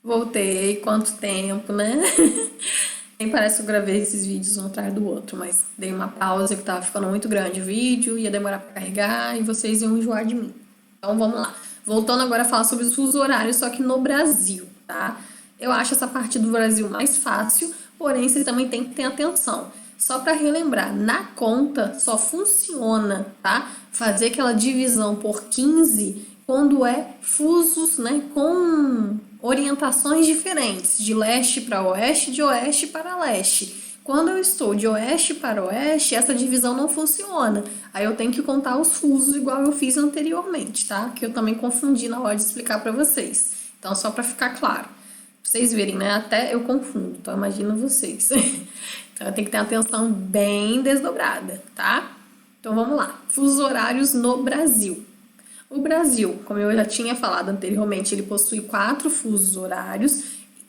Voltei, quanto tempo, né? Nem parece que eu gravei esses vídeos um atrás do outro, mas dei uma pausa que tava ficando muito grande o vídeo, ia demorar pra carregar e vocês iam enjoar de mim. Então vamos lá. Voltando agora a falar sobre os fusos horários, só que no Brasil, tá? Eu acho essa parte do Brasil mais fácil, porém vocês também têm que ter atenção. Só para relembrar, na conta só funciona, tá? Fazer aquela divisão por 15 quando é fusos, né, com orientações diferentes, de leste para oeste, de oeste para leste. Quando eu estou de oeste para oeste, essa divisão não funciona. Aí eu tenho que contar os fusos igual eu fiz anteriormente, tá? Que eu também confundi na hora de explicar para vocês. Então, só para ficar claro. Pra vocês verem, né? Até eu confundo, então imagina vocês. Então, eu tenho que ter atenção bem desdobrada, tá? Então, vamos lá. Fusos horários no Brasil. O Brasil, como eu já tinha falado anteriormente, ele possui 4 fusos horários.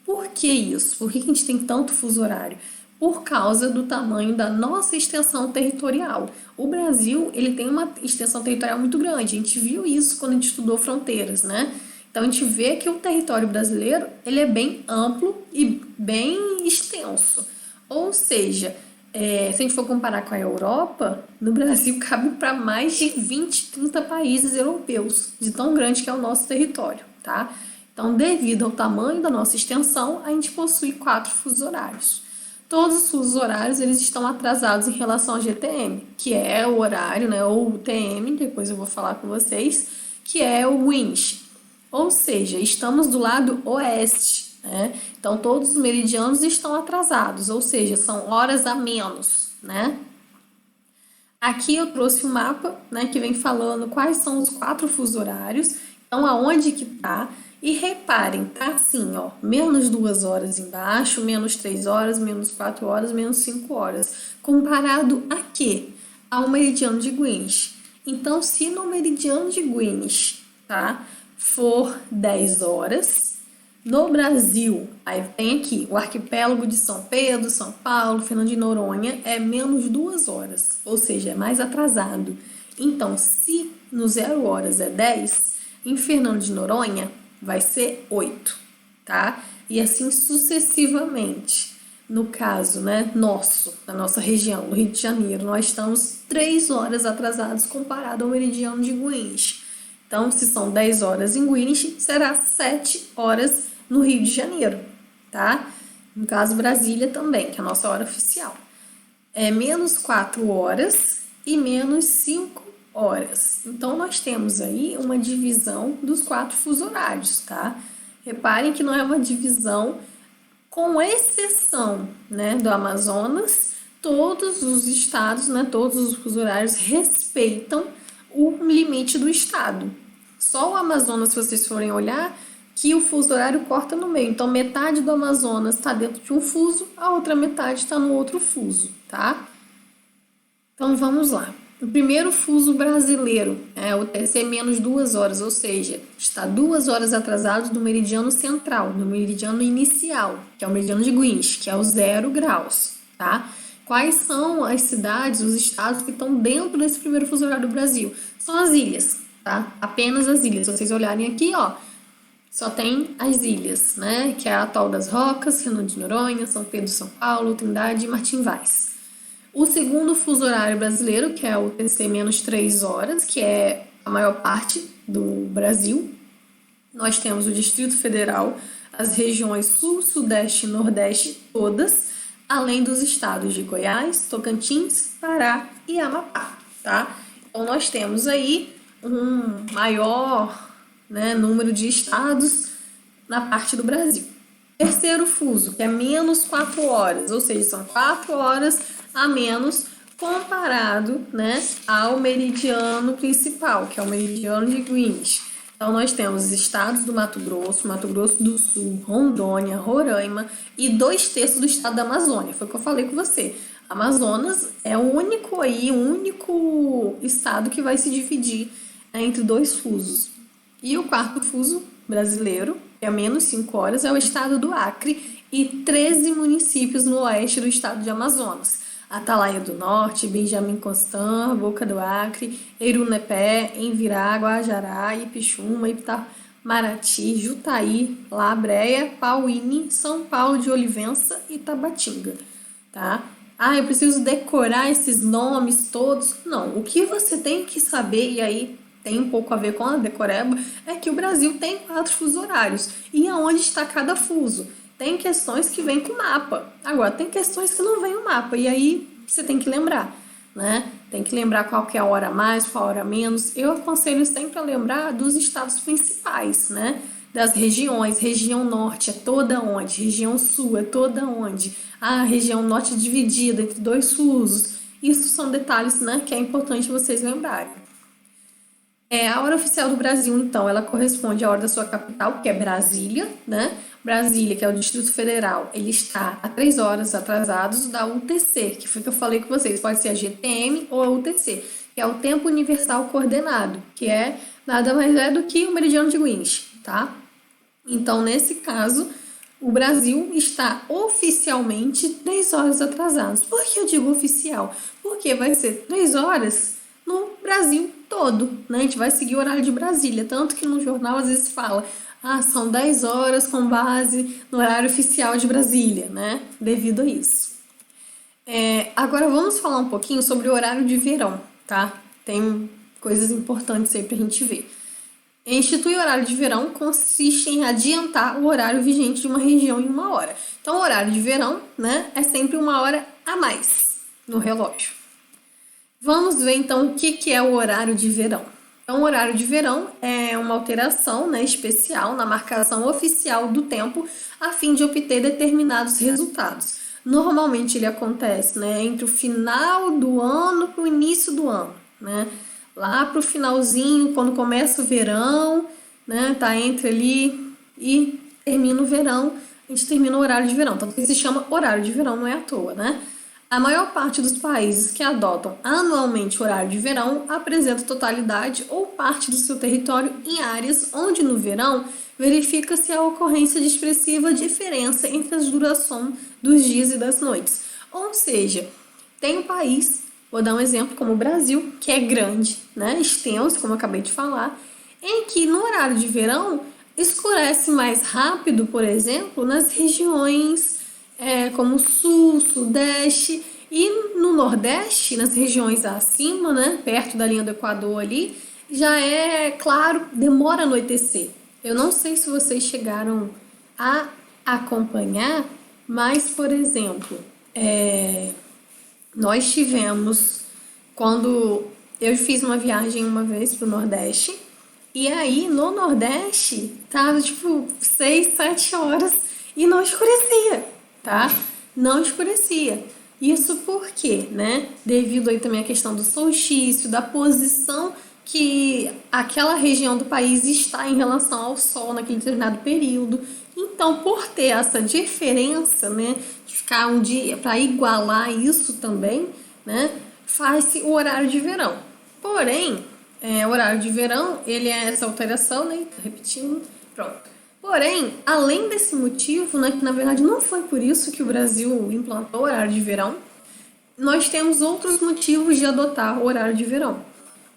Por que isso? Por que a gente tem tanto fuso horário? Por causa do tamanho da nossa extensão territorial. O Brasil, ele tem uma extensão territorial muito grande. A gente viu isso quando a gente estudou fronteiras, né? Então a gente vê que o território brasileiro, ele é bem amplo e bem extenso. Ou seja, se a gente for comparar com a Europa, no Brasil cabe para mais de 20, 30 países europeus, de tão grande que é o nosso território, tá? Então, devido ao tamanho da nossa extensão, a gente possui 4 fusos horários. Todos os fusos horários, eles estão atrasados em relação ao GTM, que é o horário, né, ou o TM, depois eu vou falar com vocês, que é o Greenwich. Ou seja, estamos do lado oeste, né? Então, todos os meridianos estão atrasados, ou seja, são horas a menos, né? Aqui eu trouxe um mapa, né, que vem falando quais são os 4 fusos horários, então aonde que tá, e reparem, tá assim, ó, menos 2 horas embaixo, menos 3 horas, menos 4 horas, menos 5 horas, comparado a quê? Ao meridiano de Greenwich. Então, se no meridiano de Greenwich, tá, for 10 horas, no Brasil, aí tem aqui o arquipélago de São Pedro, São Paulo, Fernando de Noronha, é menos 2 horas, ou seja, é mais atrasado. Então, se no 0 horas é 10, em Fernando de Noronha vai ser 8, tá? E assim sucessivamente. No caso, né, nosso, da nossa região, no Rio de Janeiro, nós estamos 3 horas atrasados comparado ao meridiano de Greenwich. Então, se são 10 horas em Greenwich, será 7 horas no Rio de Janeiro, tá? No caso, Brasília também, que é a nossa hora oficial. É menos 4 horas e menos 5 horas. Então, nós temos aí uma divisão dos 4 fusos horários, tá? Reparem que não é uma divisão, com exceção, né, do Amazonas, todos os estados, né, todos os fusos horários respeitam o limite do estado. Só o Amazonas, se vocês forem olhar, que o fuso horário corta no meio. Então, metade do Amazonas está dentro de um fuso, a outra metade está no outro fuso, tá? Então, vamos lá. O primeiro fuso brasileiro é o TC menos 2 horas, ou seja, está 2 horas atrasado do meridiano central, do meridiano inicial, que é o meridiano de Greenwich, que é o 0 graus, tá? Quais são as cidades, os estados que estão dentro desse primeiro fuso horário do Brasil? São as ilhas, tá? Apenas as ilhas. Se vocês olharem aqui, ó, só tem as ilhas, né? Que é a Atol das Rocas, Fernando de Noronha, São Pedro, São Paulo, Trindade e Martim Vaz. O segundo fuso horário brasileiro, que é o TC menos 3 horas, que é a maior parte do Brasil. Nós temos o Distrito Federal, as regiões Sul, Sudeste e Nordeste todas, além dos estados de Goiás, Tocantins, Pará e Amapá, tá? Então, nós temos aí um maior, né, número de estados na parte do Brasil. Terceiro fuso, que é menos 4 horas, ou seja, são 4 horas a menos comparado, né, ao meridiano principal, que é o meridiano de Greenwich. Então, nós temos os estados do Mato Grosso do Sul, Rondônia, Roraima e 2/3 do estado da Amazônia. Foi o que eu falei com você. Amazonas é o único estado que vai se dividir, né, entre 2 fusos. E o quarto fuso brasileiro, que é menos 5 horas, é o estado do Acre e 13 municípios no oeste do estado de Amazonas. Atalaia do Norte, Benjamin Constant, Boca do Acre, Eirunepé, Envirá, Guajará, Ipixuna, Marati, Jutaí, Labréia, Pauíne, São Paulo de Olivença e Tabatinga, tá? Ah, eu preciso decorar esses nomes todos. Não, o que você tem que saber, e aí tem um pouco a ver com a decoreba, é que o Brasil tem 4 fusos horários. E aonde está cada fuso? Tem questões que vêm com mapa. Agora, tem questões que não vêm o mapa. E aí você tem que lembrar, né? Tem que lembrar qual que é a hora a mais, qual a hora a menos. Eu aconselho sempre a lembrar dos estados principais, né? Das regiões. Região norte é toda onde? Região sul é toda onde? A região norte é dividida entre 2 fusos. Isso são detalhes, né, que é importante vocês lembrarem. A hora oficial do Brasil, então, ela corresponde à hora da sua capital, que é Brasília, né? Brasília, que é o Distrito Federal, ele está a 3 horas atrasados da UTC, que foi o que eu falei com vocês, pode ser a GTM ou a UTC, que é o Tempo Universal Coordenado, que é nada mais é do que o meridiano de Greenwich, tá? Então, nesse caso, o Brasil está oficialmente 3 horas atrasados. Por que eu digo oficial? Porque vai ser 3 horas no Brasil todo, né? A gente vai seguir o horário de Brasília, tanto que no jornal às vezes fala, são 10 horas com base no horário oficial de Brasília, né? Devido a isso. Agora vamos falar um pouquinho sobre o horário de verão, tá? Tem coisas importantes aí pra gente ver. Instituir horário de verão consiste em adiantar o horário vigente de uma região em 1 hora. Então, o horário de verão, né, é sempre 1 hora a mais no relógio. Vamos ver, então, o que é o horário de verão. Então, o horário de verão é uma alteração, né, especial na marcação oficial do tempo a fim de obter determinados resultados. Normalmente, ele acontece, né, entre o final do ano para o início do ano, né? Lá para o finalzinho, quando começa o verão, né? Tá entre ali e termina o verão, a gente termina o horário de verão. Tanto que se chama horário de verão, não é à toa, né? A maior parte dos países que adotam anualmente o horário de verão apresenta totalidade ou parte do seu território em áreas onde no verão verifica-se a ocorrência de expressiva diferença entre as durações dos dias e das noites. Ou seja, tem um país, vou dar um exemplo como o Brasil, que é grande, né, extenso, como eu acabei de falar, em que no horário de verão escurece mais rápido, por exemplo, nas regiões como Sul, Sudeste e no Nordeste, nas regiões acima, né, perto da linha do Equador ali, já é claro, demora a anoitecer. Eu não sei se vocês chegaram a acompanhar, mas, por exemplo, nós tivemos, quando eu fiz uma viagem uma vez para o Nordeste, e aí no Nordeste tava tipo 6, 7 horas e não escurecia, tá? Não escurecia. Isso por quê, né? Devido aí também à questão do solstício, da posição que aquela região do país está em relação ao Sol naquele determinado período. Então, por ter essa diferença, né, de ficar um dia para igualar isso também, né, faz-se o horário de verão. Porém, o horário de verão, ele é essa alteração, né, repetindo, pronto. Porém, além desse motivo, né, que na verdade não foi por isso que o Brasil implantou o horário de verão, nós temos outros motivos de adotar o horário de verão.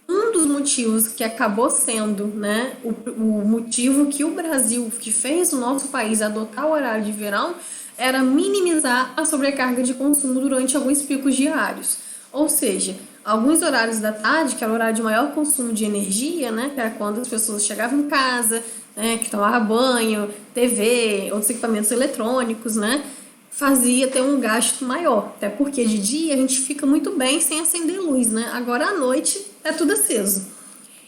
Um dos motivos que acabou sendo, né, o motivo que o Brasil, que fez o nosso país adotar o horário de verão, era minimizar a sobrecarga de consumo durante alguns picos diários. Ou seja, alguns horários da tarde, que era o horário de maior consumo de energia, né, que era quando as pessoas chegavam em casa, né, que tomavam banho, TV, outros equipamentos eletrônicos, né, fazia ter um gasto maior. Até porque de dia a gente fica muito bem sem acender luz, né? Agora à noite é tudo aceso.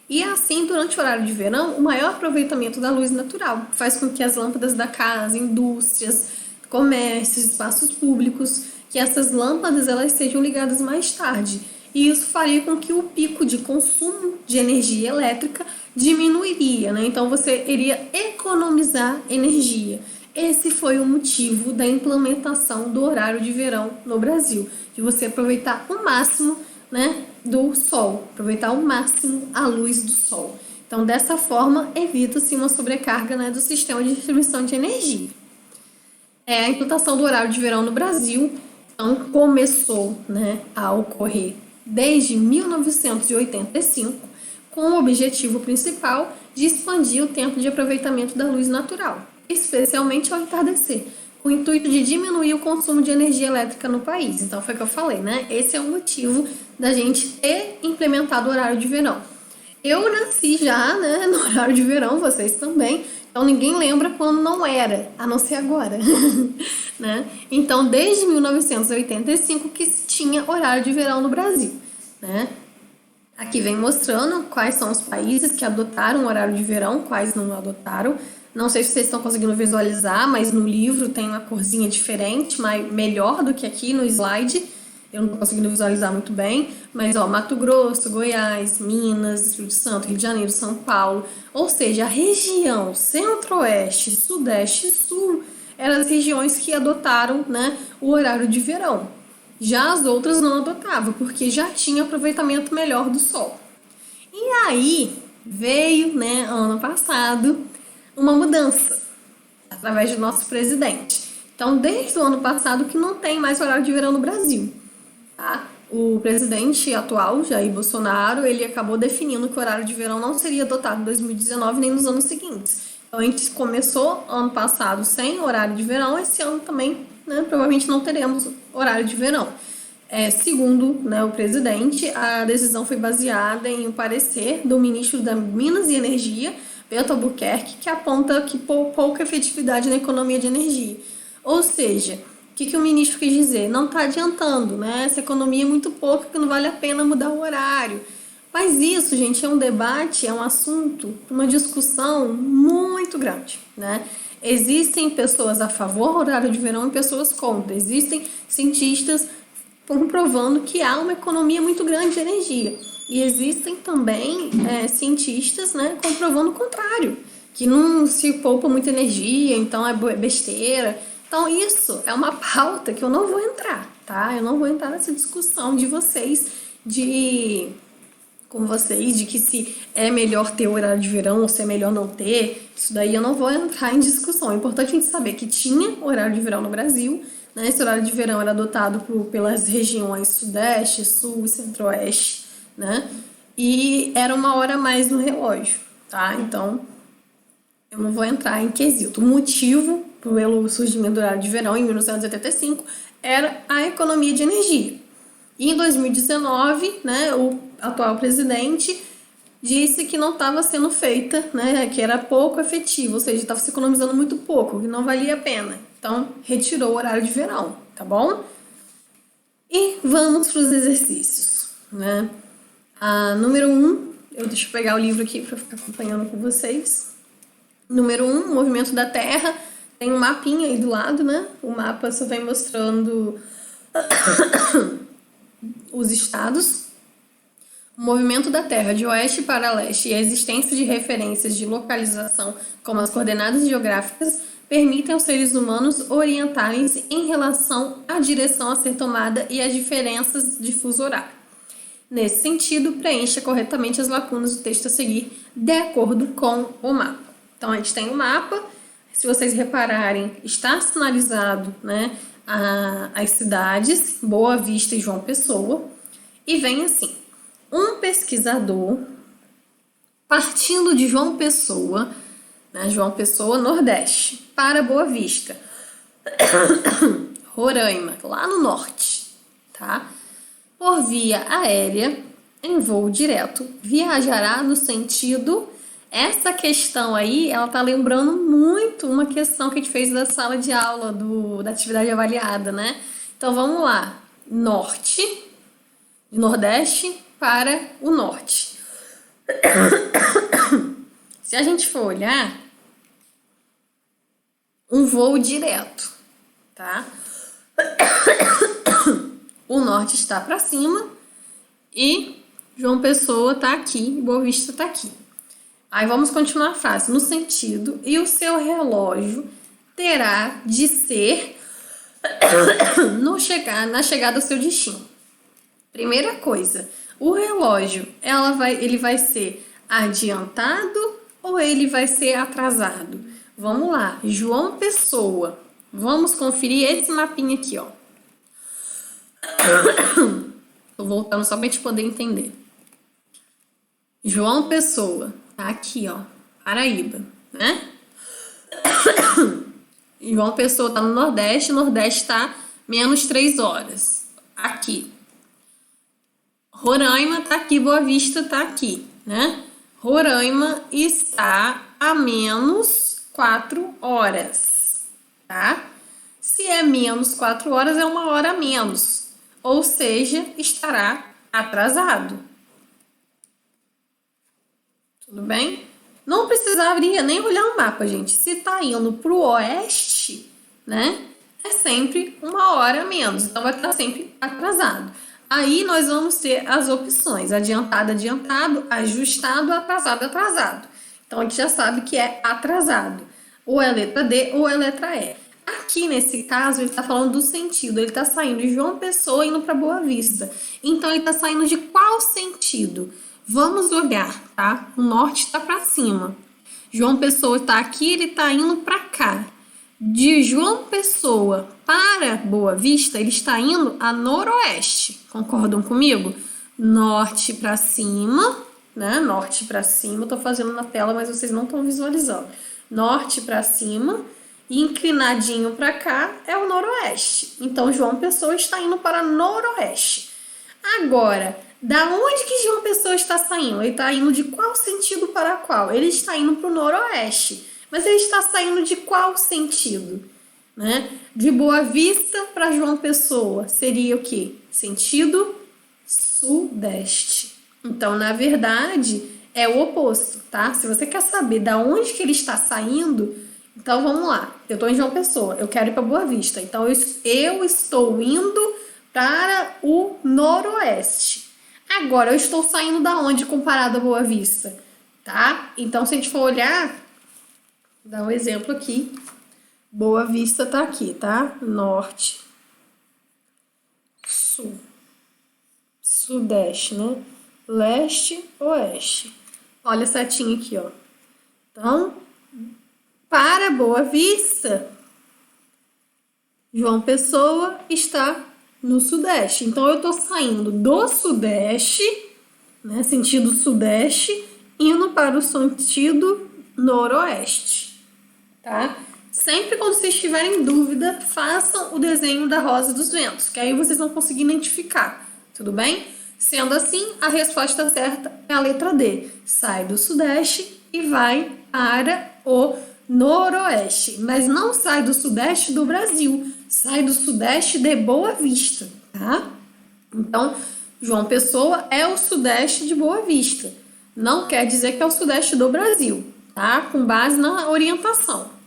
E assim, durante o horário de verão, o maior aproveitamento da luz natural faz com que as lâmpadas da casa, indústrias, comércios, espaços públicos, que essas lâmpadas elas sejam ligadas mais tarde. E isso faria com que o pico de consumo de energia elétrica diminuiria, né? Então você iria economizar energia. Esse foi o motivo da implementação do horário de verão no Brasil, de você aproveitar o máximo, né, do sol, aproveitar ao máximo a luz do sol. Então, dessa forma, evita-se uma sobrecarga, né, do sistema de distribuição de energia. A implantação do horário de verão no Brasil, então, começou, né, a ocorrer desde 1985, com o objetivo principal de expandir o tempo de aproveitamento da luz natural, especialmente ao entardecer, com o intuito de diminuir o consumo de energia elétrica no país. Então foi o que eu falei, né? Esse é o motivo da gente ter implementado o horário de verão. Eu nasci já, né, no horário de verão, vocês também, então ninguém lembra quando não era, a não ser agora, né? Então, desde 1985 que se tinha horário de verão no Brasil, né? Aqui vem mostrando quais são os países que adotaram o horário de verão, quais não adotaram. Não sei se vocês estão conseguindo visualizar, mas no livro tem uma corzinha diferente, mas melhor do que aqui no slide. Eu não estou conseguindo visualizar muito bem, mas ó, Mato Grosso, Goiás, Minas, Espírito Santo, Rio de Janeiro, São Paulo, ou seja, a região Centro-Oeste, Sudeste e Sul eram as regiões que adotaram, né, o horário de verão. Já as outras não adotavam, porque já tinha aproveitamento melhor do sol. E aí veio, né, ano passado, uma mudança através do nosso presidente. Então, desde o ano passado que não tem mais horário de verão no Brasil. Tá? O presidente atual, Jair Bolsonaro, ele acabou definindo que o horário de verão não seria adotado em 2019 nem nos anos seguintes. Então, a gente começou ano passado sem horário de verão, esse ano também, né, provavelmente não teremos horário de verão. Segundo, né, o presidente, a decisão foi baseada em um parecer do ministro da Minas e Energia, Beto Albuquerque, que aponta que pouca efetividade na economia de energia. Ou seja, o que o ministro quis dizer? Não está adiantando, né? Essa economia é muito pouca, que não vale a pena mudar o horário. Mas isso, gente, é um debate, é um assunto, uma discussão muito grande, né? Existem pessoas a favor do horário de verão e pessoas contra. Existem cientistas comprovando que há uma economia muito grande de energia. E existem também cientistas, né, comprovando o contrário, que não se poupa muita energia, então é besteira. Então isso é uma pauta que eu não vou entrar, tá? Eu não vou entrar nessa discussão de vocês, de que se é melhor ter horário de verão ou se é melhor não ter. Isso daí eu não vou entrar em discussão. É importante a gente saber que tinha horário de verão no Brasil, né? Esse horário de verão era adotado pelas regiões Sudeste, Sul e Centro-Oeste, né? E era uma hora a mais no relógio, tá? Então, eu não vou entrar em quesito. O motivo pelo surgimento do horário de verão em 1985 era a economia de energia. E em 2019, né, o atual presidente disse que não estava sendo feita, né, que era pouco efetivo, ou seja, estava se economizando muito pouco, que não valia a pena. Então, retirou o horário de verão, tá bom? E vamos para os exercícios, né? Número 1, deixa eu pegar o livro aqui para ficar acompanhando com vocês. Número 1, movimento da Terra. Tem um mapinha aí do lado, né? O mapa só vem mostrando os estados. O movimento da Terra de oeste para leste e a existência de referências de localização, como as coordenadas geográficas, permitem aos seres humanos orientarem-se em relação à direção a ser tomada e às diferenças de fuso horário. Nesse sentido, preencha corretamente as lacunas do texto a seguir, de acordo com o mapa. Então, a gente tem o mapa. Se vocês repararem, está sinalizado, né, as cidades, Boa Vista e João Pessoa. E vem assim, um pesquisador, partindo de João Pessoa, né, João Pessoa, Nordeste, para Boa Vista, Roraima, lá no norte, tá? Por via aérea, em voo direto, viajará no sentido... Essa questão aí, ela tá lembrando muito uma questão que a gente fez da sala de aula, da atividade avaliada, né? Então, vamos lá. Norte, Nordeste para o norte. Se a gente for olhar, um voo direto, tá? O norte está para cima e João Pessoa tá aqui, Boa Vista tá aqui. Aí vamos continuar a frase. No sentido, e o seu relógio terá de ser na chegada ao seu destino. Primeira coisa, o relógio, ele vai ser adiantado ou ele vai ser atrasado? Vamos lá, João Pessoa. Vamos conferir esse mapinha aqui, ó. Tô voltando só pra gente poder entender. João Pessoa, tá aqui, ó, Paraíba, né? João Pessoa tá no Nordeste, Nordeste tá menos 3 horas. Aqui. Roraima tá aqui, Boa Vista tá aqui, né? Roraima está a menos 4 horas, tá? Se é menos 4 horas, é 1 hora a menos. Ou seja, estará atrasado. Tudo bem? Não precisaria nem olhar o mapa, gente. Se tá indo pro oeste, né? É sempre 1 hora a menos. Então vai estar sempre atrasado. Aí nós vamos ter as opções: adiantado, adiantado, ajustado, atrasado, atrasado. Então a gente já sabe que é atrasado. Ou é letra D ou é letra E. Aqui nesse caso ele está falando do sentido. Ele está saindo de João Pessoa indo para Boa Vista. Então ele está saindo de qual sentido? Vamos olhar, tá? O norte está para cima. João Pessoa está aqui, ele está indo para cá. De João Pessoa para Boa Vista, ele está indo a noroeste. Concordam comigo? Norte para cima, né? Norte para cima. Estou fazendo na tela, mas vocês não estão visualizando. Norte para cima e inclinadinho para cá é o noroeste. Então, João Pessoa está indo para noroeste. Agora, da onde que João Pessoa está saindo? Ele está indo de qual sentido para qual? Ele está indo para o noroeste. Mas ele está saindo de qual sentido? Né? De Boa Vista para João Pessoa seria o quê? Sentido sudeste. Então, na verdade, é o oposto, tá? Se você quer saber da onde que ele está saindo, então vamos lá. Eu estou em João Pessoa, eu quero ir para Boa Vista. Então, eu estou indo para o noroeste. Agora, eu estou saindo da onde comparado a Boa Vista? Tá? Então, se a gente for olhar, dar um exemplo aqui. Boa Vista tá aqui, tá? Norte, sul, sudeste, né? Leste, oeste. Olha a setinha aqui, ó. Então, para Boa Vista, João Pessoa está no sudeste. Então, eu tô saindo do sudeste, né? Sentido sudeste, indo para o sentido noroeste, tá? Sempre quando vocês tiverem dúvida, façam o desenho da rosa dos ventos, que aí vocês vão conseguir identificar, tudo bem? Sendo assim, a resposta certa é a letra D. Sai do sudeste e vai para o noroeste. Mas não sai do sudeste do Brasil, sai do sudeste de Boa Vista, tá? Então, João Pessoa é o sudeste de Boa Vista. Não quer dizer que é o sudeste do Brasil, tá? Com base na orientação.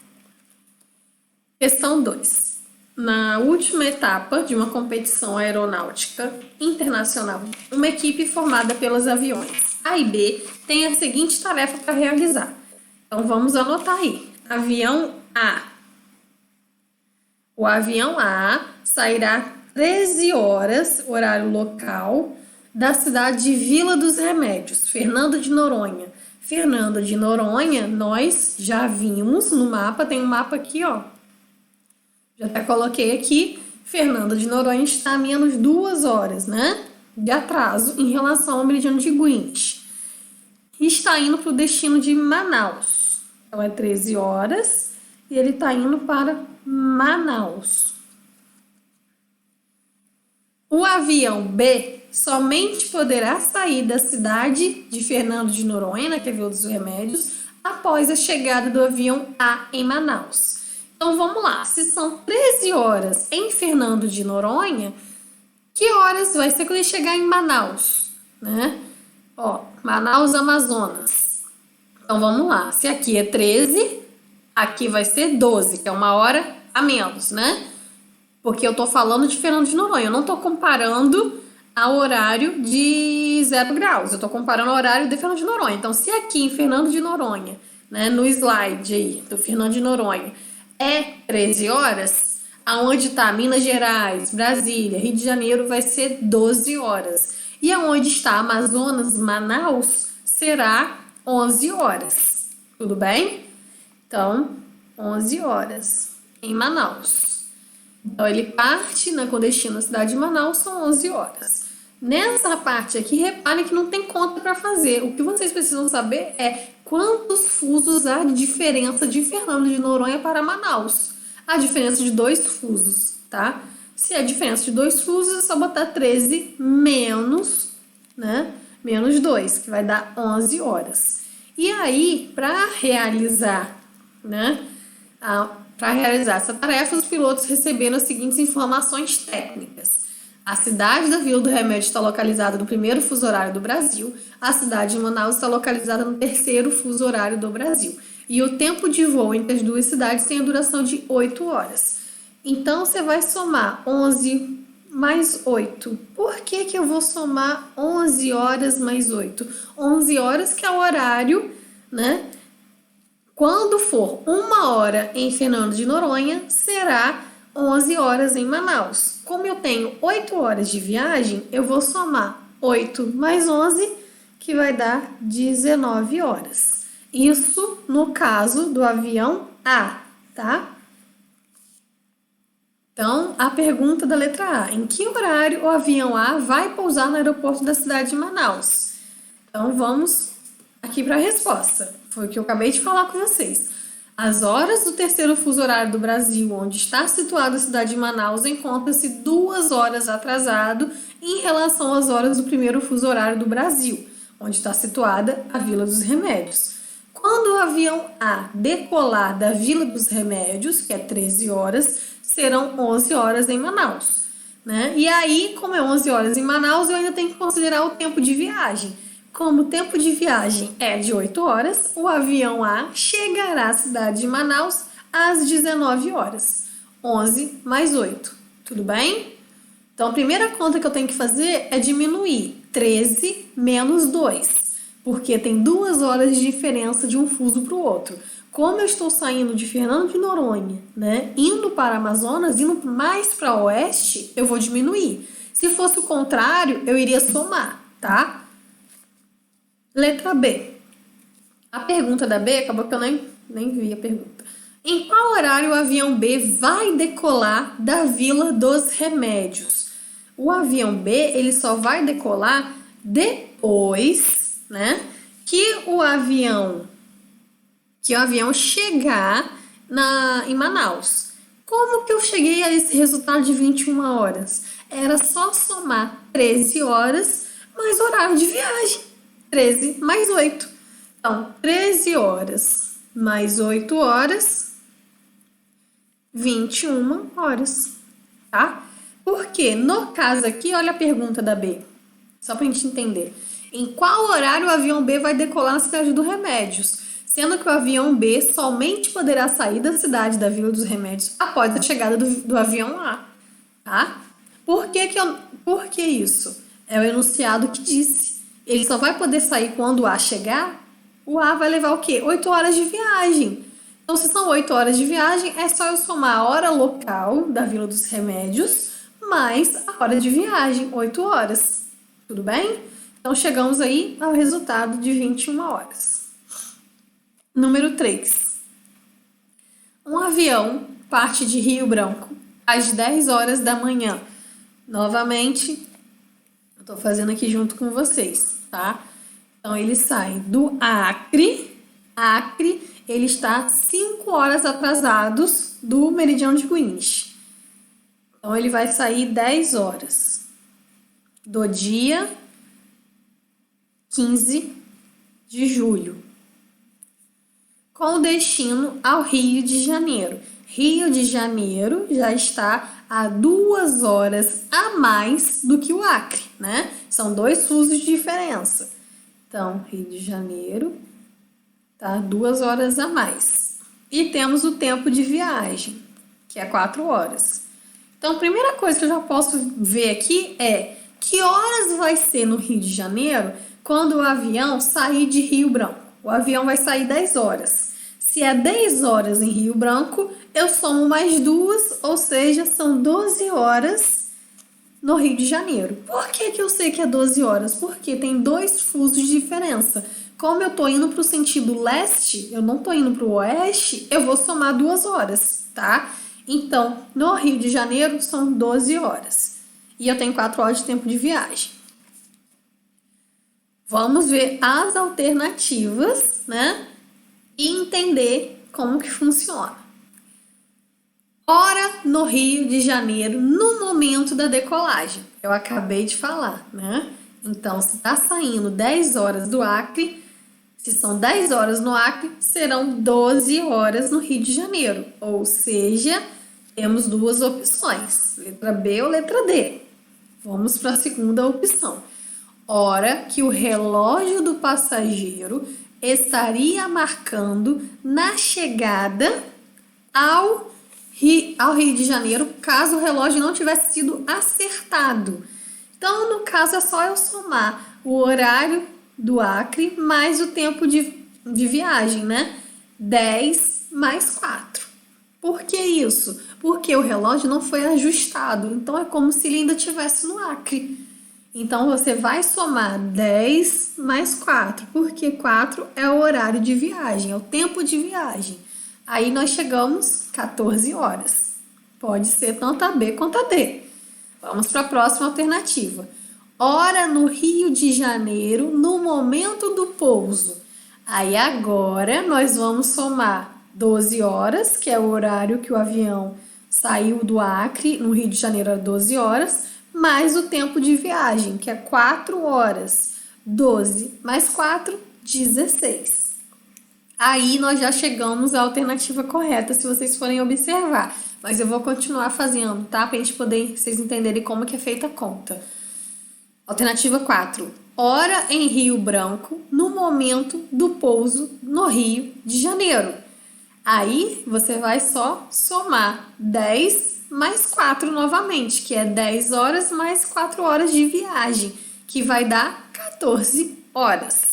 Questão 2. Na última etapa de uma competição aeronáutica internacional, uma equipe formada pelos aviões A e B tem a seguinte tarefa para realizar. Então, vamos anotar aí. Avião A. O avião A sairá 13 horas, horário local, da cidade de Vila dos Remédios, Fernando de Noronha. Fernando de Noronha, nós já vimos no mapa, tem um mapa aqui, ó. Já até coloquei aqui, Fernando de Noronha está a menos 2 horas, né? De atraso em relação ao meridiano de Greenwich. E está indo para o destino de Manaus. Então, é 13 horas e ele está indo para Manaus. O avião B somente poderá sair da cidade de Fernando de Noronha, que é Vila dos Remédios, após a chegada do avião A em Manaus. Então, vamos lá. Se são 13 horas em Fernando de Noronha, que horas vai ser quando ele chegar em Manaus, né? Ó, Manaus, Amazonas. Então, vamos lá. Se aqui é 13, aqui vai ser 12, que é 1 hora a menos, né? Porque eu tô falando de Fernando de Noronha. Eu não tô comparando ao horário de 0 graus. Eu tô comparando ao horário de Fernando de Noronha. Então, se aqui em Fernando de Noronha, né, no slide aí do Fernando de Noronha, é 13 horas, aonde está Minas Gerais, Brasília, Rio de Janeiro, vai ser 12 horas. E aonde está Amazonas, Manaus, será 11 horas. Tudo bem? Então, 11 horas em Manaus. Então, ele parte, né, com destino à cidade de Manaus, são 11 horas. Nessa parte aqui, reparem que não tem conta para fazer. O que vocês precisam saber é quantos fusos há de diferença de Fernando de Noronha para Manaus. A diferença de 2 fusos, tá? Se é a diferença de 2 fusos, é só botar 13 menos, né? Menos 2, que vai dar 11 horas. E aí, para realizar, né? Para realizar essa tarefa, os pilotos receberam as seguintes informações técnicas. A cidade da Vila do Remédio está localizada no primeiro fuso horário do Brasil. A cidade de Manaus está localizada no terceiro fuso horário do Brasil. E o tempo de voo entre as duas cidades tem a duração de 8 horas. Então, você vai somar 11 mais 8. Por que que eu vou somar 11 horas mais 8? 11 horas que é o horário, né? Quando for 1 hora em Fernando de Noronha, será 11 horas em Manaus. Como eu tenho 8 horas de viagem, eu vou somar 8 mais 11, que vai dar 19 horas. Isso no caso do avião A, tá? Então, a pergunta da letra A. Em que horário o avião A vai pousar no aeroporto da cidade de Manaus? Então, vamos aqui para a resposta. Foi o que eu acabei de falar com vocês. As horas do terceiro fuso horário do Brasil, onde está situada a cidade de Manaus, encontra-se 2 horas atrasado em relação às horas do primeiro fuso horário do Brasil, onde está situada a Vila dos Remédios. Quando o avião A decolar da Vila dos Remédios, que é 13 horas, serão 11 horas em Manaus, né? E aí, como é 11 horas em Manaus, eu ainda tenho que considerar o tempo de viagem. Como o tempo de viagem é de 8 horas, o avião A chegará à cidade de Manaus às 19 horas. 11 mais 8. Tudo bem? Então, a primeira conta que eu tenho que fazer é diminuir 13 menos 2, porque tem 2 horas de diferença de um fuso para o outro. Como eu estou saindo de Fernando de Noronha, né, indo para Amazonas, indo mais para o oeste, eu vou diminuir. Se fosse o contrário, eu iria somar, tá? Letra B. A pergunta da B, acabou que eu nem vi a pergunta. Em qual horário o avião B vai decolar da Vila dos Remédios? O avião B, ele só vai decolar depois, né, que o avião chegar em Manaus. Como que eu cheguei a esse resultado de 21 horas? Era só somar 13 horas mais horário de viagem. 13 mais 8. Então, 13 horas mais 8 horas, 21 horas, tá? Porque, no caso aqui, olha a pergunta da B, só pra gente entender. Em qual horário o avião B vai decolar na cidade dos Remédios? Sendo que o avião B somente poderá sair da cidade da Vila dos Remédios após a chegada do avião A, tá? Por que isso? É o enunciado que disse. Ele só vai poder sair quando o A chegar. O A vai levar o quê? 8 horas de viagem. Então, se são 8 horas de viagem, é só eu somar a hora local da Vila dos Remédios mais a hora de viagem, 8 horas. Tudo bem? Então, chegamos aí ao resultado de 21 horas. Número 3. Um avião parte de Rio Branco às 10 horas da manhã. Novamente, eu tô fazendo aqui junto com vocês, tá? Então, ele sai do Acre. Acre, ele está 5 horas atrasados do meridiano de Greenwich. Então, ele vai sair 10 horas do dia 15 de julho, com destino ao Rio de Janeiro. Rio de Janeiro já está a 2 horas a mais do que o Acre, né? São 2 fusos de diferença. Então, Rio de Janeiro tá 2 horas a mais. E temos o tempo de viagem, que é 4 horas. Então, a primeira coisa que eu já posso ver aqui é que horas vai ser no Rio de Janeiro quando o avião sair de Rio Branco. O avião vai sair 10 horas. Se é 10 horas em Rio Branco, eu somo mais 2, ou seja, são 12 horas no Rio de Janeiro. Por que eu sei que é 12 horas? Porque tem 2 fusos de diferença. Como eu tô indo para o sentido leste, eu não tô indo para o oeste, eu vou somar 2 horas, tá? Então, no Rio de Janeiro são 12 horas. E eu tenho 4 horas de tempo de viagem. Vamos ver as alternativas, né? E entender como que funciona. Hora no Rio de Janeiro, no momento da decolagem. Eu acabei de falar, né? Então, se está saindo 10 horas do Acre, se são 10 horas no Acre, serão 12 horas no Rio de Janeiro. Ou seja, temos duas opções, letra B ou letra D. Vamos para a segunda opção. Hora que o relógio do passageiro estaria marcando na chegada ao Rio de Janeiro, caso o relógio não tivesse sido acertado. Então, no caso, é só eu somar o horário do Acre mais o tempo de viagem, né? 10 mais 4. Por que isso? Porque o relógio não foi ajustado, então é como se ele ainda estivesse no Acre. Então, você vai somar 10 mais 4, porque 4 é o horário de viagem, é o tempo de viagem. Aí nós chegamos 14 horas. Pode ser tanto a B quanto a D. Vamos para a próxima alternativa. Hora no Rio de Janeiro, no momento do pouso. Aí agora nós vamos somar 12 horas, que é o horário que o avião saiu do Acre, no Rio de Janeiro era 12 horas, mais o tempo de viagem, que é 4 horas. 12 mais 4, 16. Aí nós já chegamos à alternativa correta, se vocês forem observar. Mas eu vou continuar fazendo, tá? Pra gente poder, vocês entenderem como que é feita a conta. Alternativa 4. Hora em Rio Branco, no momento do pouso no Rio de Janeiro. Aí você vai só somar 10 mais 4 novamente, que é 10 horas mais 4 horas de viagem, que vai dar 14 horas.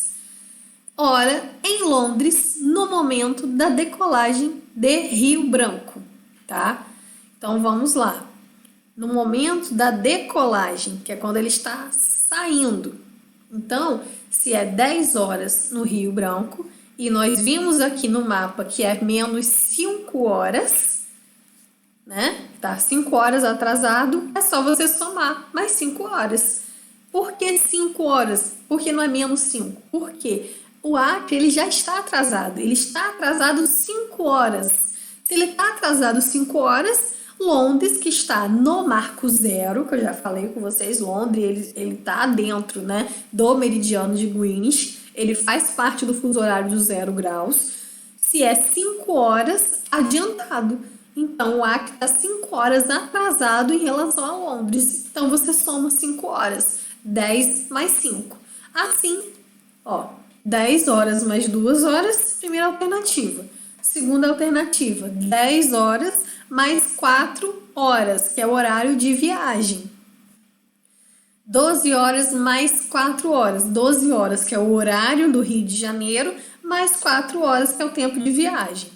Hora em Londres, no momento da decolagem de Rio Branco, tá? Então vamos lá. No momento da decolagem, que é quando ele está saindo. Então, se é 10 horas no Rio Branco, e nós vimos aqui no mapa que é menos 5 horas, né? Tá 5 horas atrasado, é só você somar mais 5 horas. Por que 5 horas? Porque não é menos 5. Por quê? O Acre ele já está atrasado, ele está atrasado 5 horas. Se ele está atrasado 5 horas, Londres, que está no marco zero, que eu já falei com vocês, Londres ele está dentro, né, do meridiano de Greenwich, ele faz parte do fuso horário dos 0 graus, se é 5 horas adiantado. Então, o Acre está 5 horas atrasado em relação a Londres. Então, você soma 5 horas, 10 mais 5. Assim, ó, 10 horas mais 2 horas, primeira alternativa. Segunda alternativa, 10 horas mais 4 horas, que é o horário de viagem. 12 horas mais 4 horas. 12 horas, que é o horário do Rio de Janeiro, mais 4 horas, que é o tempo de viagem.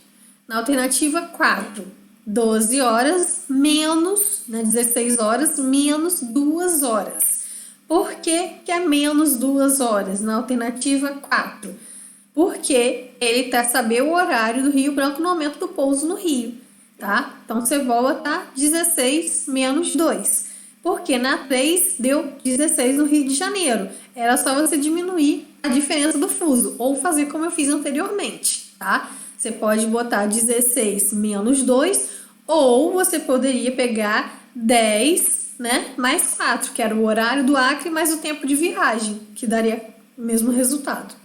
Na alternativa 4, 12 horas menos, né, 16 horas menos 2 horas. Por que que é menos 2 horas na alternativa 4? Porque ele quer saber o horário do Rio Branco no momento do pouso no Rio, tá? Então, você volta 16 menos 2. Porque na 3 deu 16 no Rio de Janeiro. Era só você diminuir a diferença do fuso, ou fazer como eu fiz anteriormente, tá? Você pode botar 16 menos 2, ou você poderia pegar 10, né, mais 4, que era o horário do Acre mais o tempo de viagem, que daria o mesmo resultado.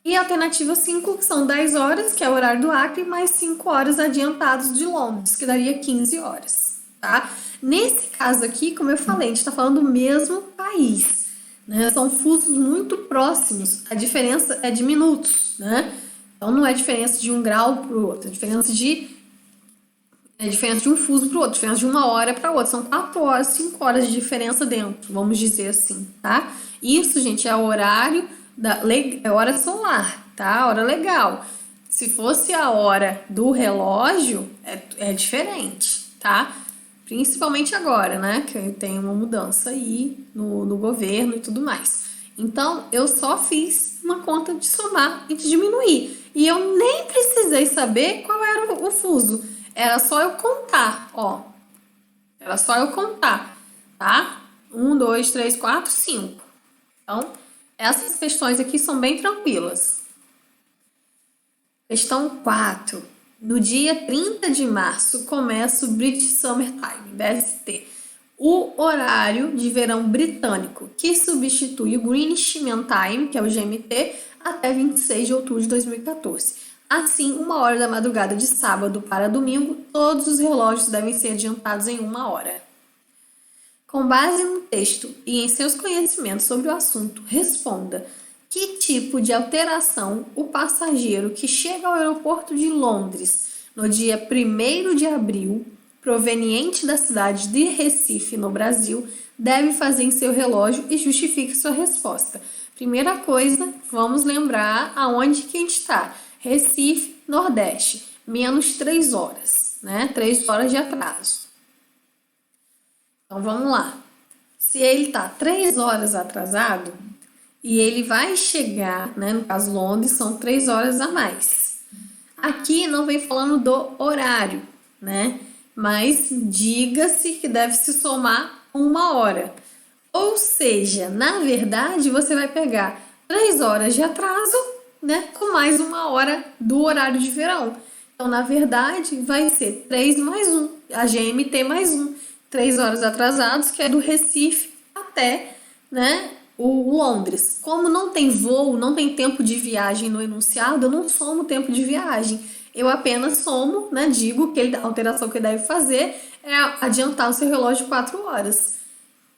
E a alternativa 5, que são 10 horas, que é o horário do Acre, mais 5 horas adiantados de Londres, que daria 15 horas, tá? Nesse caso aqui, como eu falei, a gente está falando do mesmo país, né? São fusos muito próximos, a diferença é de minutos, né? Então, não é diferença de 1 grau para o outro, é diferença de um fuso para o outro, diferença de 1 hora para outra. São 4 horas, 5 horas de diferença dentro, vamos dizer assim, tá? Isso, gente, é o horário é hora solar, tá? Hora legal. Se fosse a hora do relógio, é diferente, tá? Principalmente agora, né? Que tem uma mudança aí no governo e tudo mais. Então, eu só fiz uma conta de somar e de diminuir. E eu nem precisei saber qual era o fuso. Era só eu contar, ó. Era só eu contar, tá? 1, 2, 3, 4, 5. Então, Essas questões aqui são bem tranquilas. Questão 4. No dia 30 de março começa o British Summertime, BST, o horário de verão britânico, que substitui o Greenwich Mean Time, que é o GMT, até 26 de outubro de 2014. Assim, 1 hora da madrugada de sábado para domingo, todos os relógios devem ser adiantados em 1 hora. Com base no texto e em seus conhecimentos sobre o assunto, responda: que tipo de alteração o passageiro que chega ao aeroporto de Londres no dia 1º de abril, proveniente da cidade de Recife, no Brasil, deve fazer em seu relógio e justifique sua resposta? Primeira coisa, vamos lembrar aonde que a gente está. Recife, Nordeste, menos 3 horas, né? 3 horas de atraso. Então, vamos lá. Se ele está 3 horas atrasado e ele vai chegar, né, no caso Londres, são 3 horas a mais. Aqui não vem falando do horário, né? Mas diga-se que deve se somar 1 hora. Ou seja, na verdade, você vai pegar 3 horas de atraso, né, com mais 1 hora do horário de verão. Então, na verdade, vai ser 3 mais 1, a GMT mais 1. 3 horas atrasados, que é do Recife até, né, o Londres. Como não tem voo, não tem tempo de viagem no enunciado, eu não somo o tempo de viagem. Eu apenas somo, né, digo que a alteração que ele deve fazer é adiantar o seu relógio 4 horas.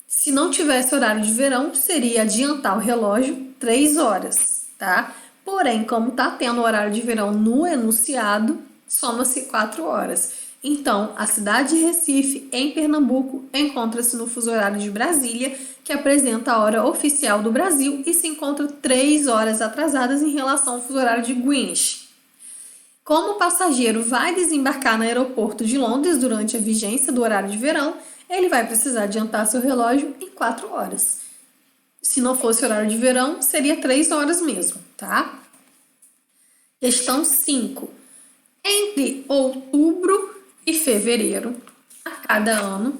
Se não tivesse horário de verão, seria adiantar o relógio 3 horas, tá? Porém, como está tendo horário de verão no enunciado, soma-se 4 horas. Então, a cidade de Recife, em Pernambuco, encontra-se no fuso horário de Brasília, que apresenta a hora oficial do Brasil e se encontra 3 horas atrasadas em relação ao fuso horário de Greenwich. Como o passageiro vai desembarcar no aeroporto de Londres durante a vigência do horário de verão, ele vai precisar adiantar seu relógio em 4 horas. Se não fosse horário de verão, seria 3 horas mesmo, tá? Questão 5. Entre outubro e fevereiro, a cada ano,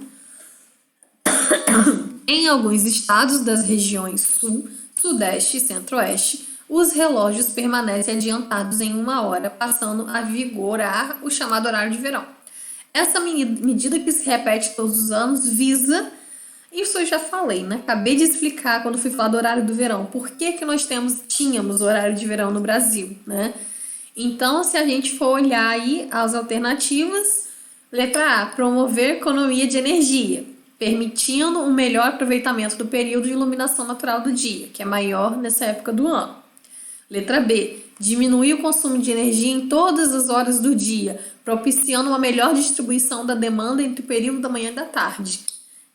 em alguns estados das regiões Sul, Sudeste e Centro-Oeste, os relógios permanecem adiantados em 1 hora, passando a vigorar o chamado horário de verão. Essa medida que se repete todos os anos visa, isso eu já falei, né? Acabei de explicar quando fui falar do horário do verão, por que que nós tínhamos horário de verão no Brasil, né? Então, se a gente for olhar aí as alternativas, letra A, promover economia de energia, permitindo um melhor aproveitamento do período de iluminação natural do dia, que é maior nessa época do ano. Letra B, diminuir o consumo de energia em todas as horas do dia, propiciando uma melhor distribuição da demanda entre o período da manhã e da tarde.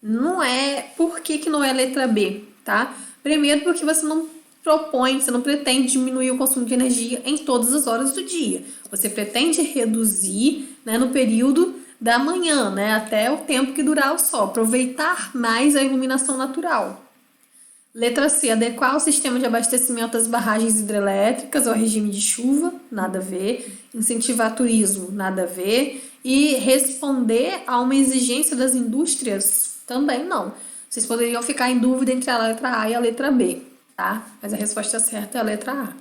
Não é... Por que não é letra B, tá? Primeiro porque você não pretende diminuir o consumo de energia em todas as horas do dia. Você pretende reduzir, né, no período da manhã, né, até o tempo que durar o sol, aproveitar mais a iluminação natural. Letra C, adequar o sistema de abastecimento das barragens hidrelétricas ao regime de chuva, nada a ver. Incentivar turismo, nada a ver. E responder a uma exigência das indústrias, também não. Vocês poderiam ficar em dúvida entre a letra A e a letra B, tá? Mas a resposta certa é a letra A.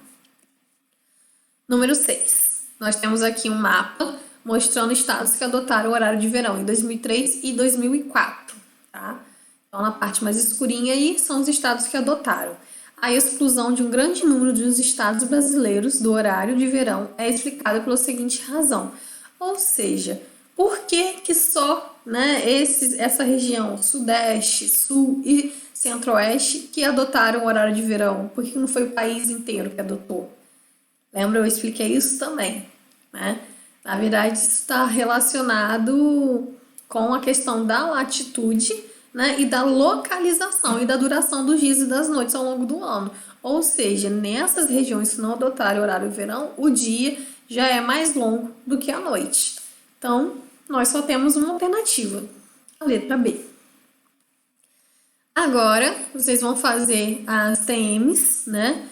Número 6. Nós temos aqui um mapa mostrando estados que adotaram o horário de verão em 2003 e 2004, tá? Então, na parte mais escurinha aí são os estados que adotaram. A exclusão de um grande número dos estados brasileiros do horário de verão é explicada pela seguinte razão. Ou seja, por que só, né, essa região Sudeste, Sul e Centro-Oeste que adotaram o horário de verão? Por que não foi o país inteiro que adotou? Lembra, eu expliquei isso também, né? Na verdade, isso está relacionado com a questão da latitude, né, e da localização e da duração dos dias e das noites ao longo do ano. Ou seja, nessas regiões que não adotaram o horário de verão, o dia já é mais longo do que a noite. Então, nós só temos uma alternativa, a letra B. Agora, vocês vão fazer as TMs, né?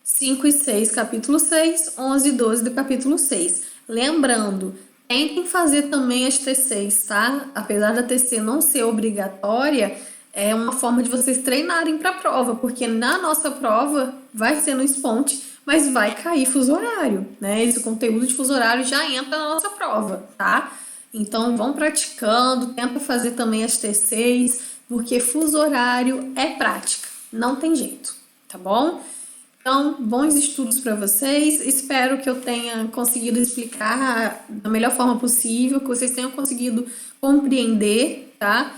5 e 6, capítulo 6, 11 e 12 do capítulo 6. Lembrando, tentem fazer também as T6, tá? Apesar da TC não ser obrigatória, é uma forma de vocês treinarem para a prova, porque na nossa prova vai ser no Sponte, mas vai cair fuso horário, né? Esse conteúdo de fuso horário já entra na nossa prova, tá? Então vão praticando, tenta fazer também as T6, porque fuso horário é prática, não tem jeito, tá bom? Então, bons estudos para vocês. Espero que eu tenha conseguido explicar da melhor forma possível, que vocês tenham conseguido compreender, tá?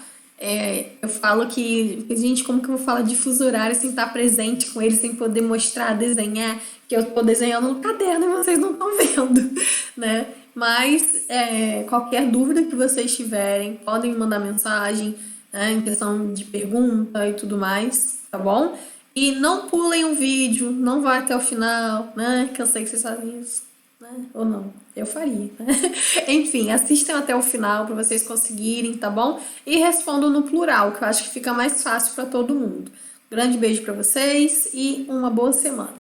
Eu falo que, gente, como que eu vou falar de fuso horário sem estar presente com eles, sem poder mostrar, desenhar, que eu estou desenhando no caderno e vocês não estão vendo, né? Mas qualquer dúvida que vocês tiverem, podem me mandar mensagem, né, em questão de pergunta e tudo mais, tá bom? E não pulem o vídeo, não vá até o final, né? Que eu sei que vocês fazem isso, né? Ou não, eu faria, né? Enfim, assistam até o final para vocês conseguirem, tá bom? E respondam no plural, que eu acho que fica mais fácil para todo mundo. Grande beijo para vocês e uma boa semana.